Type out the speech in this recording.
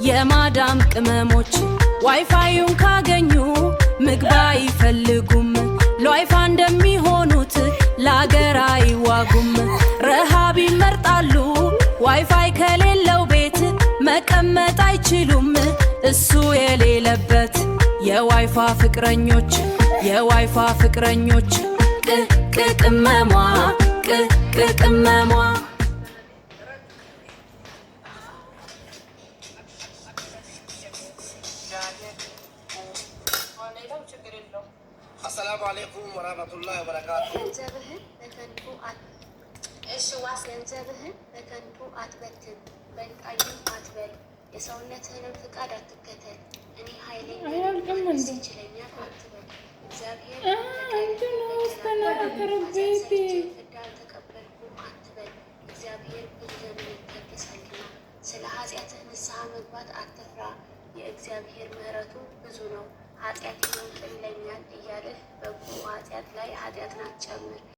የማዳም ቅመሞች ዋይፋዩን ካገኙ ምግብ አይፈልጉም። ለዋይፋ እንደሚሆኑት ለአገር አይዋጉም። ረሃብ ይመርጣሉ ዋይፋይ ከሌለው ቤት መቀመጥ አይችሉም እሱ የሌለበት። የዋይፋ ፍቅረኞች የዋይፋ ፍቅረኞች ቅቅመሟ ቅቅመሟ السلام عليكم ورحمة الله وبركاته. ገንዘብህን በከንቱ አትበትን፣ በልቃኝም አትበል፣ የሰውነትህንም ፍቃድ አትከተል። እኔ ኃይለኛ ይችለኛል አትበል። እግዚአብሔር ፍዳ አልተቀበልኩም አትበል። እግዚአብሔር ብዙ ዘመን ይታገሳልና። ስለ ኃጢአትህ ንስሐ መግባት አትፍራ፣ የእግዚአብሔር ምሕረቱ ብዙ ነው። ኃጢአት ይቅር ይለኛል እያልህ በጎ ኃጢአት ላይ ኃጢአትን አትጨምር።